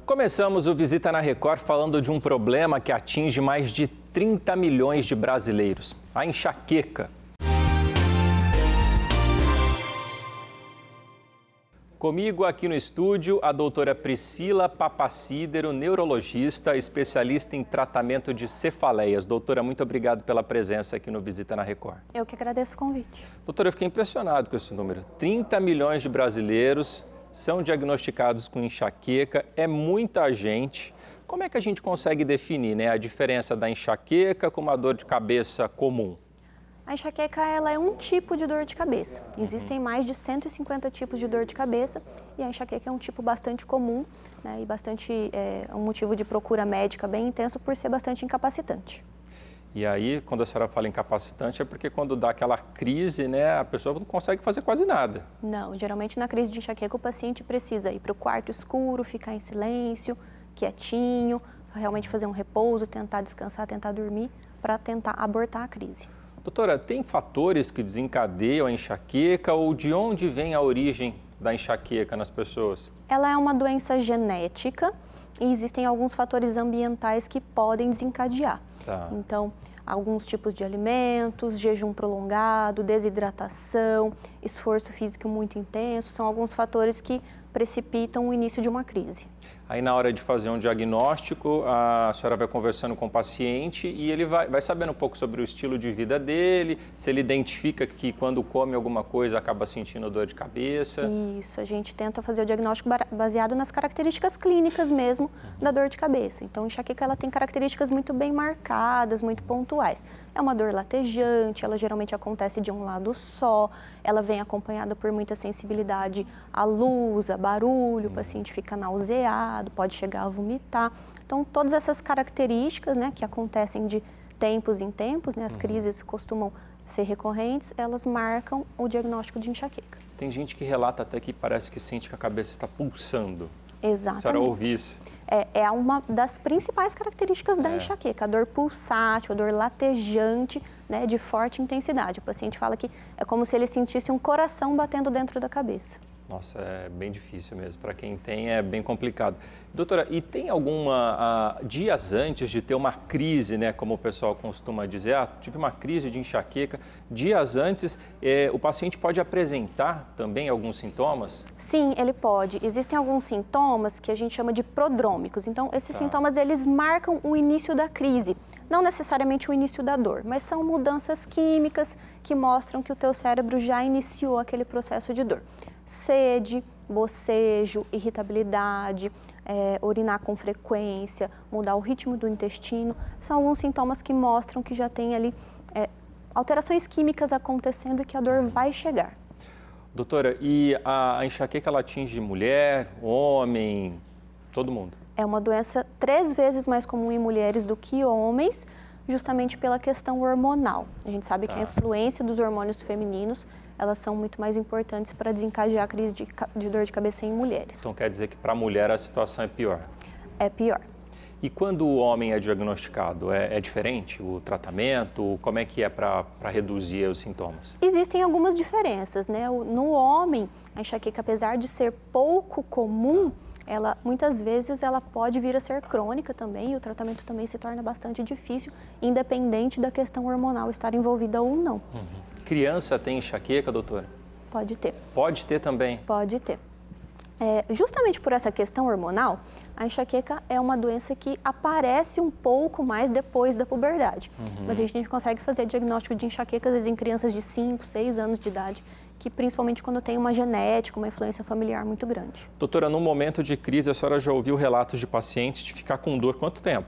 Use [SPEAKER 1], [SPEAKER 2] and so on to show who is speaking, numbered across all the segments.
[SPEAKER 1] Começamos o Visita na Record falando de um problema que atinge mais de 30 milhões de brasileiros, a enxaqueca. Comigo aqui no estúdio, a doutora Priscila Papacídero, neurologista, especialista em tratamento de cefaleias. Doutora, muito obrigado pela presença aqui no Visita na Record.
[SPEAKER 2] Eu que agradeço o convite.
[SPEAKER 1] Doutora, eu fiquei impressionado com esse número. 30 milhões de brasileiros são diagnosticados com enxaqueca, é muita gente. Como é que a gente consegue definir, a diferença da enxaqueca com uma dor de cabeça comum?
[SPEAKER 2] A enxaqueca ela é um tipo de dor de cabeça. Existem mais de 150 tipos de dor de cabeça e a enxaqueca é um tipo bastante comum, e bastante um motivo de procura médica bem intenso por ser bastante incapacitante.
[SPEAKER 1] E aí, quando a senhora fala incapacitante, é porque quando dá aquela crise, a pessoa não consegue fazer quase nada.
[SPEAKER 2] Não, geralmente na crise de enxaqueca o paciente precisa ir para o quarto escuro, ficar em silêncio, quietinho, realmente fazer um repouso, tentar descansar, tentar dormir para tentar abortar a crise.
[SPEAKER 1] Doutora, tem fatores que desencadeiam a enxaqueca ou de onde vem a origem da enxaqueca nas pessoas?
[SPEAKER 2] Ela é uma doença genética e existem alguns fatores ambientais que podem desencadear.
[SPEAKER 1] Tá.
[SPEAKER 2] Então, alguns tipos de alimentos, jejum prolongado, desidratação, esforço físico muito intenso, são alguns fatores que precipitam o início de uma crise.
[SPEAKER 1] Aí, na hora de fazer um diagnóstico, a senhora vai conversando com o paciente e ele vai sabendo um pouco sobre o estilo de vida dele, se ele identifica que quando come alguma coisa acaba sentindo dor de cabeça.
[SPEAKER 2] Isso, a gente tenta fazer o diagnóstico baseado nas características clínicas mesmo da dor de cabeça. Então, a enxaqueca ela tem características muito bem marcadas, muito pontuais. É uma dor latejante, ela geralmente acontece de um lado só, ela vem acompanhada por muita sensibilidade à luz, a barulho, o paciente fica nauseado, pode chegar a vomitar. Então, todas essas características, que acontecem de tempos em tempos, as crises costumam ser recorrentes, elas marcam o diagnóstico de enxaqueca.
[SPEAKER 1] Tem gente que relata até que parece que sente que a cabeça está pulsando.
[SPEAKER 2] Exatamente.
[SPEAKER 1] A senhora ouve isso?
[SPEAKER 2] É uma das principais características da enxaqueca, a dor pulsátil, a dor latejante, de forte intensidade. O paciente fala que é como se ele sentisse um coração batendo dentro da cabeça.
[SPEAKER 1] Nossa, é bem difícil mesmo. Para quem tem, é bem complicado. Doutora, e tem dias antes de ter uma crise, como o pessoal costuma dizer, tive uma crise de enxaqueca, dias antes, o paciente pode apresentar também alguns sintomas?
[SPEAKER 2] Sim, ele pode. Existem alguns sintomas que a gente chama de prodrômicos. Então, esses sintomas, eles marcam o início da crise. Não necessariamente o início da dor, mas são mudanças químicas que mostram que o teu cérebro já iniciou aquele processo de dor. Sede, bocejo, irritabilidade, urinar com frequência, mudar o ritmo do intestino, são alguns sintomas que mostram que já tem ali alterações químicas acontecendo e que a dor vai chegar.
[SPEAKER 1] Doutora, e a enxaqueca ela atinge mulher, homem, todo mundo?
[SPEAKER 2] É uma doença 3 vezes mais comum em mulheres do que homens, justamente pela questão hormonal. A gente sabe que a influência dos hormônios femininos, elas são muito mais importantes para desencadear a crise de dor de cabeça em mulheres.
[SPEAKER 1] Então quer dizer que para a mulher a situação é pior? É
[SPEAKER 2] pior.
[SPEAKER 1] E quando o homem é diagnosticado, é diferente o tratamento? Como é que é para reduzir os sintomas?
[SPEAKER 2] Existem algumas diferenças, No homem, a enxaqueca, apesar de ser pouco comum, muitas vezes ela pode vir a ser crônica também e o tratamento também se torna bastante difícil, independente da questão hormonal estar envolvida ou não.
[SPEAKER 1] Criança tem enxaqueca, doutora?
[SPEAKER 2] Pode ter.
[SPEAKER 1] Pode ter também?
[SPEAKER 2] Pode ter. Justamente por essa questão hormonal, a enxaqueca é uma doença que aparece um pouco mais depois da puberdade. Mas a gente consegue fazer diagnóstico de enxaqueca, às vezes, em crianças de 5, 6 anos de idade, que principalmente quando tem uma genética, uma influência familiar muito grande.
[SPEAKER 1] Doutora, no momento de crise, a senhora já ouviu relatos de pacientes de ficar com dor quanto tempo?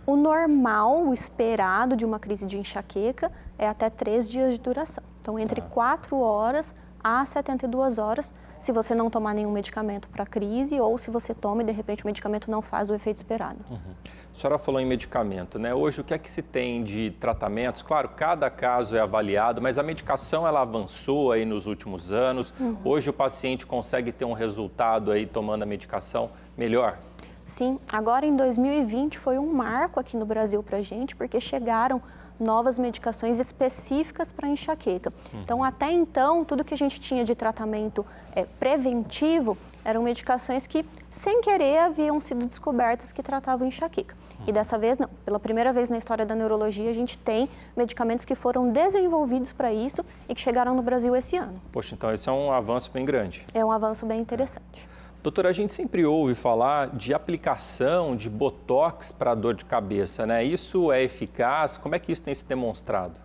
[SPEAKER 2] O normal, o esperado de uma crise de enxaqueca é até 3 dias de duração. Então, entre 4 horas a 72 horas, se você não tomar nenhum medicamento para a crise ou se você toma e, de repente, o medicamento não faz o efeito esperado.
[SPEAKER 1] A senhora falou em medicamento, Hoje, o que é que se tem de tratamentos? Claro, cada caso é avaliado, mas a medicação, ela avançou aí nos últimos anos. Hoje, o paciente consegue ter um resultado aí tomando a medicação melhor?
[SPEAKER 2] Sim, agora em 2020 foi um marco aqui no Brasil para a gente, porque chegaram novas medicações específicas para enxaqueca. Então, até então, tudo que a gente tinha de tratamento preventivo eram medicações que, sem querer, haviam sido descobertas que tratavam enxaqueca. E dessa vez, não. Pela primeira vez na história da neurologia, a gente tem medicamentos que foram desenvolvidos para isso e que chegaram no Brasil esse ano.
[SPEAKER 1] Poxa, então esse é um avanço bem grande.
[SPEAKER 2] É um avanço bem interessante.
[SPEAKER 1] Doutora, a gente sempre ouve falar de aplicação de botox para dor de cabeça, né? Isso é eficaz? Como é que isso tem se demonstrado?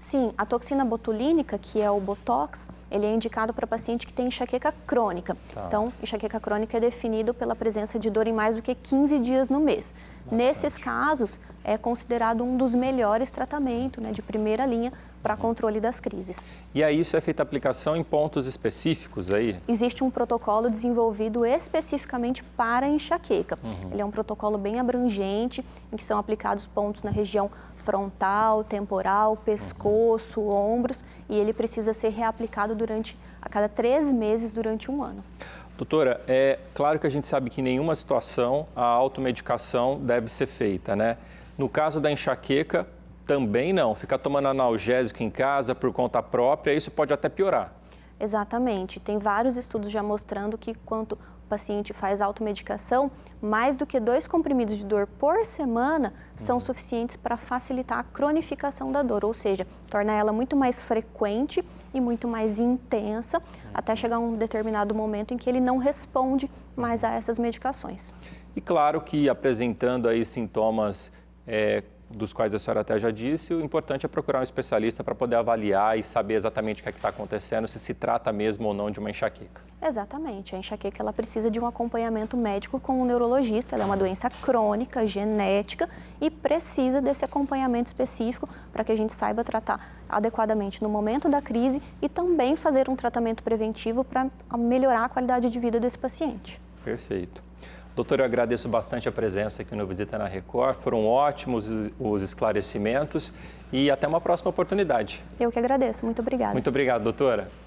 [SPEAKER 2] Sim, a toxina botulínica, que é o Botox, ele é indicado para paciente que tem enxaqueca crônica.
[SPEAKER 1] Tá.
[SPEAKER 2] Então, enxaqueca crônica é definido pela presença de dor em mais do que 15 dias no mês.
[SPEAKER 1] Bastante.
[SPEAKER 2] Nesses casos, é considerado um dos melhores tratamentos, né, de primeira linha para controle das crises.
[SPEAKER 1] E aí isso é feita aplicação em pontos específicos aí?
[SPEAKER 2] Existe um protocolo desenvolvido especificamente para a enxaqueca. Ele é um protocolo bem abrangente, em que são aplicados pontos na região frontal, temporal, pescoço, ombros, e ele precisa ser reaplicado a cada 3 meses durante um ano.
[SPEAKER 1] Doutora, é claro que a gente sabe que em nenhuma situação a automedicação deve ser feita, né? No caso da enxaqueca, também não. Ficar tomando analgésico em casa por conta própria, isso pode até piorar.
[SPEAKER 2] Exatamente. Tem vários estudos já mostrando que quando o paciente faz automedicação, mais do que 2 comprimidos de dor por semana são suficientes para facilitar a cronificação da dor, ou seja, torna ela muito mais frequente e muito mais intensa, até chegar a um determinado momento em que ele não responde mais a essas medicações.
[SPEAKER 1] E claro que apresentando aí sintomas dos quais a senhora até já disse, o importante é procurar um especialista para poder avaliar e saber exatamente o que está acontecendo, se trata mesmo ou não de uma enxaqueca.
[SPEAKER 2] Exatamente. A enxaqueca ela precisa de um acompanhamento médico com um neurologista. Ela é uma doença crônica, genética e precisa desse acompanhamento específico para que a gente saiba tratar adequadamente no momento da crise e também fazer um tratamento preventivo para melhorar a qualidade de vida desse paciente.
[SPEAKER 1] Perfeito. Doutor, eu agradeço bastante a presença aqui no Visita na Record. Foram ótimos os esclarecimentos e até uma próxima oportunidade.
[SPEAKER 2] Eu que agradeço. Muito obrigada.
[SPEAKER 1] Muito obrigado, doutora.